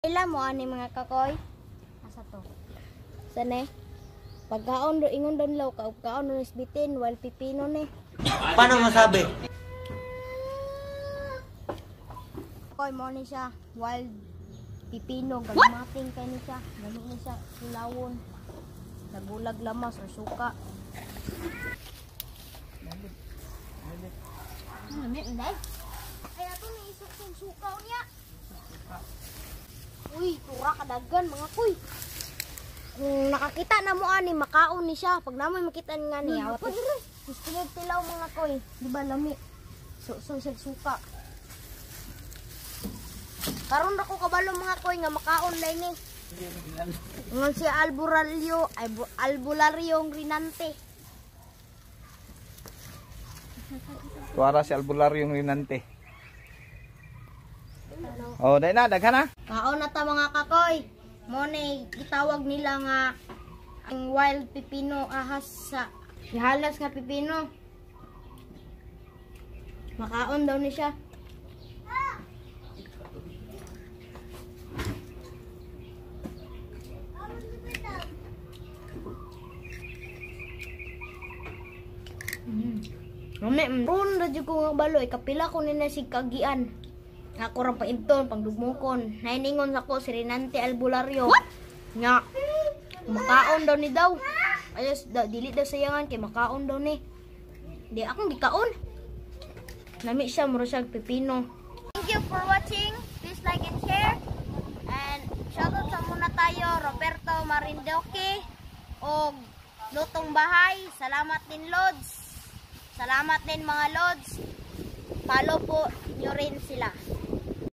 Ila mo ani mga kakoy. Asa to? Sane? Pagkaon do ingon don law kaon no isbitin wal pipino ni. Paano masabi? Koy mo ni siya wild pipino gagmating kay ni siya. Gani ni siya kulawon. Nagulag lamas o suka. Nami inday. Ay ato ni isuk suka niya. Uy, tura kadagan mga kuy. Kung nakakita na mo ani makaon ni siya. Pag namoy makita nga niya, awat. Gusto tilaw mga kuy, di ba lami? Suka. Karon ra ko kabalo mga kuy nga makaon lay ni. Ngon si Albulario Rinante. Tuara si Albulario Rinante. Oh, dai na daghan na. Kaon na ta mga kakoy. Mo ni gitawag nila nga ang wild pipino ahas sa ihalas nga pipino. Makaon daw ni siya. Ron ra jud ko nga baloy kapila ko ni na sig kagian. Ako rang painton, pangdugmokon. Nainingon ako si Rinante Albulario. What? Nga, makaon daw ni daw. Ayos, dili daw sayangan kay makaon daw ni. Di akong gikaon. Nami siya, muro siya pipino. Thank you for watching. Please like and share. And shoutout sa muna tayo, Roberto Marindoque. O Lutong Bahay. Salamat din, Lods. Salamat din mga Lods. Follow po nyo rin sila.